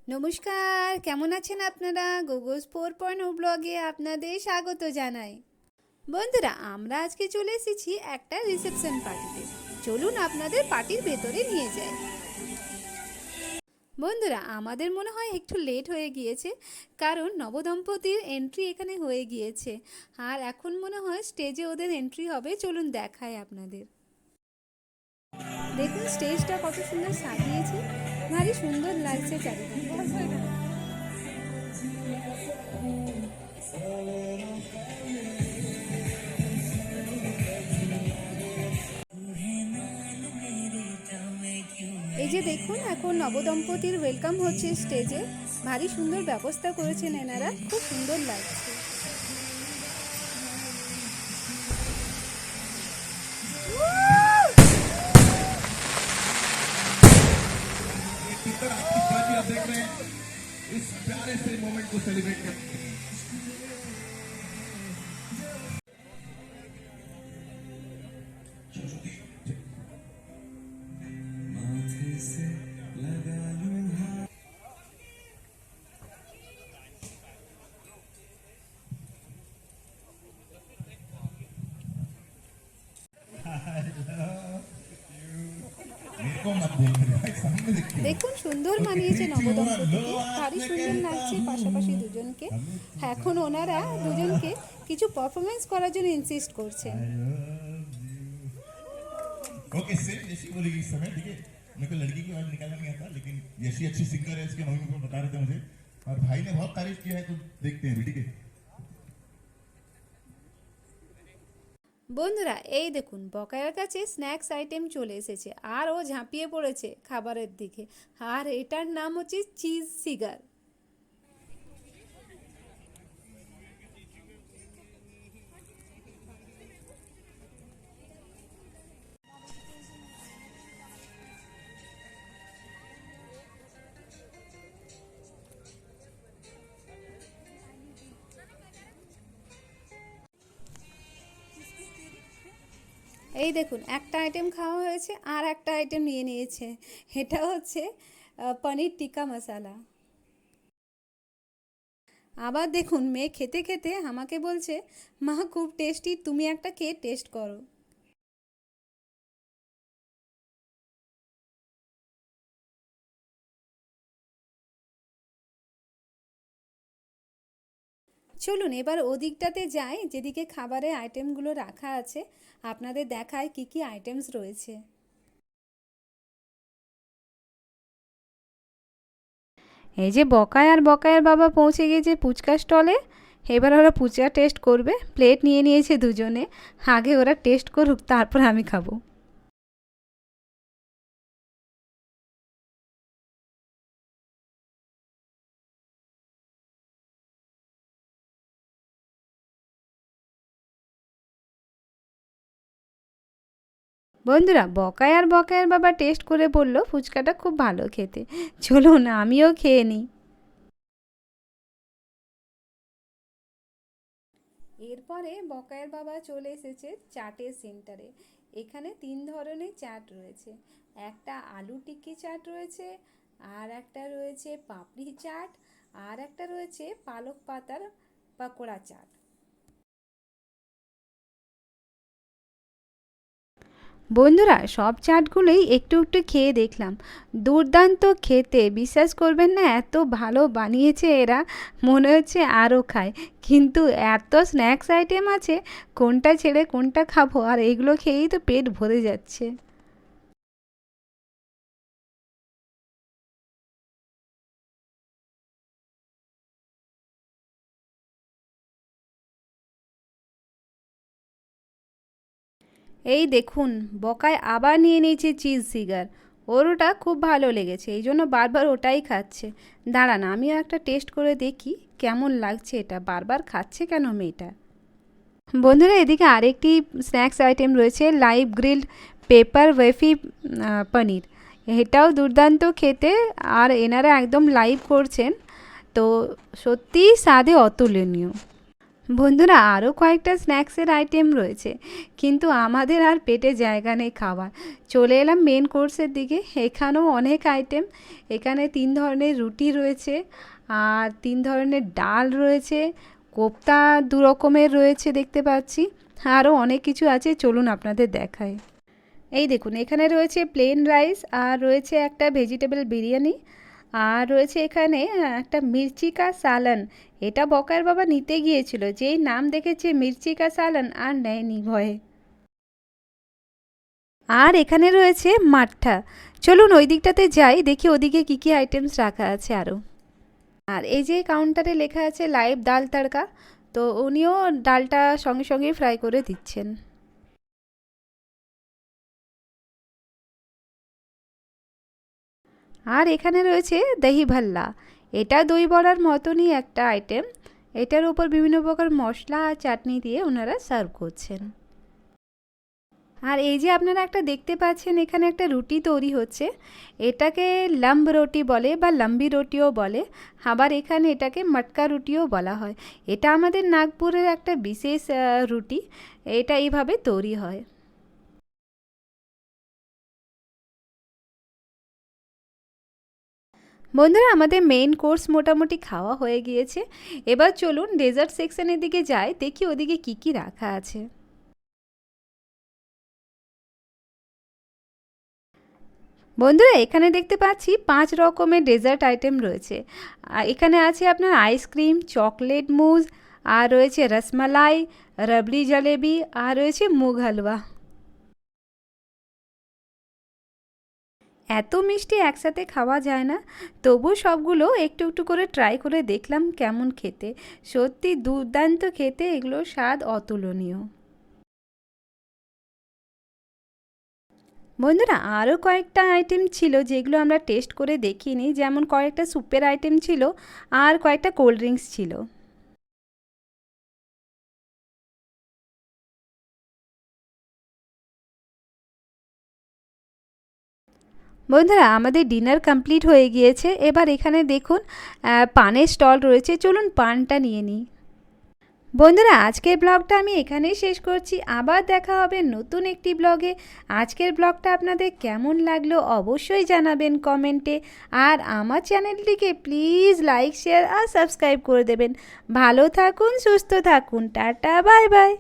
নমস্কার, কেমন আছেন আপনারা? গোগোস 4.0 ব্লগে আপনাদের স্বাগত জানাই। বন্ধুরা, আমরা আজকে চলে এসেছি একটা রিসেপশন পার্টিতে। চলুন আপনাদের পার্টির ভেতরে নিয়ে যাই। বন্ধুরা, আমাদের মনে হয় একটু লেট হয়ে গিয়েছে, কারণ নবদম্পতির এন্ট্রি এখানে হয়ে গিয়েছে। আর এখন মনে হয় স্টেজে ওদের এন্ট্রি হবে। চলুন দেখাই আপনাদের। দেখুন স্টেজটা কত সুন্দর সাজিয়েছে, ভারী সুন্দর লাগছে চারিদিকটা। এই যে দেখুন, এখন নবদম্পতির ওয়েলকাম হচ্ছে স্টেজে। ভারী সুন্দর ব্যবস্থা করেছেন এনারা, খুব সুন্দর লাগছে। आप देख रहे हैं इस प्यारे से मोमेंट को सेलिब्रेट करते हैं। দেখুন সুন্দর মানিয়েছে নবদম্পতিকে, ভারী সুন্দর লাগছে পাশাপাশি দুজনকে। এখন ওনারা দুজনকে কিছু পারফরমেন্স করার জন্য ইনসিস্ট করছেন। ओके सेम जैसी बोलेगी इस समय, ठीक है। मेरे को लड़की की आवाज निकालना नहीं आता, लेकिन जैसी अच्छी सिंगर है इसके मम्मी पापा बता रहे थे मुझे, और भाई ने बहुत तारीफ किया है, तो देखते हैं, ठीक है। বন্ধুরা, এই দেখুন বকায়ার কাছে স্ন্যাক্স আইটেম চলে এসেছে, আর ও ঝাঁপিয়ে পড়েছে খাবারের দিকে। আর এটার নাম হচ্ছে চিজ সিগার। এই দেখুন, একটা আইটেম খাওয়া হয়েছে আর একটা আইটেম নিয়ে নিয়েছে। এটা হচ্ছে পনির টিক্কা মশালা। আবার দেখুন মেয়ে খেতে খেতে আমাকে বলছে, মা খুব টেস্টি, তুমি একটা খেয়ে টেস্ট করো। চলুন এবার ওদিকটাতে যাই, যেদিকে খাবারের আইটেমগুলো রাখা আছে। আপনাদের দেখায় কি কি আইটেমস রয়েছে। এই যে বকায় আর বকায়ের বাবা পৌঁছে গিয়েছে ফুচকা স্টলে। এবার ওরা ফুচকা টেস্ট করবে। প্লেট নিয়ে নিয়েছে দুজনে। আগে ওরা টেস্ট করুক, তারপর আমি খাবো। বন্ধুরা, বকায় আর বকায়ের বাবা টেস্ট করে বলল ফুচকাটা খুব ভালো খেতে। চলুন আমিও খেয়ে নিই। এরপরে বকায়ের বাবা চলে এসেছে চাটের সেন্টারে। এখানে 3 ধরনের চাট রয়েছে। একটা আলু টিক্কি চাট রয়েছে, আর একটা রয়েছে পাপড়ি চাট, আর একটা রয়েছে পালক পাতার পকোড়া চাট। বন্ধুরা, সব চাটগুলোই একটু একটু খেয়ে দেখলাম। দুর্দান্ত খেতে, বিশ্বাস করবেন না, এত ভালো বানিয়েছে এরা, মনে হচ্ছে আরও খায়। কিন্তু এত স্ন্যাক্স আইটেম আছে, কোনটা ছেড়ে কোনটা খাবো, আর এগুলো খেয়েই তো পেট ভরে যাচ্ছে। এই দেখুন, বকায় আবার নিয়ে নিয়েছে চিজ সিগার। ওর ওটা খুব ভালো লেগেছে, এই জন্য বারবার ওটাই খাচ্ছে। দাঁড়ান আমিও একটা টেস্ট করে দেখি কেমন লাগছে এটা, বারবার খাচ্ছে কেন মেয়েটা। বন্ধুরা, এদিকে আরেকটি স্ন্যাক্স আইটেম রয়েছে, লাইভ গ্রিলড পেপার ওয়েফি পনির। এটাও দুর্দান্ত খেতে, আর এনারা একদম লাইভ করছেন, তো সত্যিই স্বাদে অতুলনীয়। বন্ধুরা আরও কয়েকটা স্ন্যাক্সের আইটেম রয়েছে, কিন্তু আমাদের আর পেটে জায়গা নেই খাবার। চলে এলাম মেন কোর্সের দিকে। এখানেও অনেক আইটেম। এখানে 3 ধরনের রুটি রয়েছে, আর 3 ধরনের ডাল রয়েছে, কোপ্তা 2 রকমের রয়েছে দেখতে পাচ্ছি, আরও অনেক কিছু আছে, চলুন আপনাদের দেখাই। এই দেখুন, এখানে রয়েছে প্লেন রাইস, আর রয়েছে একটা ভেজিটেবল বিরিয়ানি, আর রয়েছে এখানে একটা মির্চি কা সালান। এটা বকার বাবা নিতে গিয়েছিল, যেই নাম দেখেছে মির্চি কা সালান আর নেয়নি ভয়ে। আর এখানে রয়েছে মাঠা। চলুন ওই দিকটাতে যাই, দেখি ওদিকে কী কী আইটেমস রাখা আছে আরও। আর এই যে কাউন্টারে লেখা আছে লাইভ ডাল তড়কা, তো উনিও ডালটা সঙ্গে সঙ্গে ফ্রাই করে দিচ্ছেন। আর এখানে রয়েছে দহি ভাল্লা। এটা দই বড়ার মতনই একটা আইটেম। এটার উপর বিভিন্ন প্রকার মশলা আর চাটনি দিয়ে ওনারা সার্ভ করছেন। আর এই যে আপনারা একটা দেখতে পাচ্ছেন, এখানে একটা রুটি তৈরি হচ্ছে। এটাকে লাম্ব রুটি বলে বা লম্বি রুটিও বলে, আবার এখানে এটাকে মটকা রুটিও বলা হয়। এটা আমাদের নাগপুরের একটা বিশেষ রুটি। এটা এইভাবে তৈরি হয়। বন্ধুরা আমাদের মেইন কোর্স মোটামুটি খাওয়া হয়ে গিয়েছে। এবার চলুন ডেজার্ট সেকশনের দিকে যাই, দেখি ওদিকে কি কি রাখা আছে। বন্ধুরা এখানে দেখতে পাচ্ছি 5 রকমের ডেজার্ট আইটেম রয়েছে। এখানে আছে আপনার আইসক্রিম, চকলেট মুজ, আর রয়েছে রসমালাই, রাবড়ি জলেবি, আর রয়েছে মুগ হালুয়া। এত মিষ্টি একসাথে খাওয়া যায় না, তবু সবগুলো একটু একটু করে ট্রাই করে দেখলাম কেমন খেতে। সত্যি দুর্দান্ত খেতে, এগুলো স্বাদ অতুলনীয়। বন্ধুরা আরও কয়েকটা আইটেম ছিল যেগুলো আমরা টেস্ট করে দেখিনি, যেমন কয়েকটা স্যুপের আইটেম ছিল, আর কয়েকটা কোল্ড ড্রিঙ্কস ছিল। বন্ধুরা আমাদের ডিনার কমপ্লিট হয়ে গিয়েছে। এবার এখানে দেখুন পানের স্টল রয়েছে, চলুন পানটা নিয়ে নিই। বন্ধুরা আজকের ব্লগটা আমি এখানেই শেষ করছি, আবার দেখা হবে নতুন একটি ব্লগে। আজকের ব্লগটা আপনাদের কেমন লাগলো অবশ্যই জানাবেন কমেন্টে, আর আমার চ্যানেলটিকে প্লিজ লাইক শেয়ার আর সাবস্ক্রাইব করে দেবেন। ভালো থাকুন, সুস্থ থাকুন, টাটা, বাই বাই।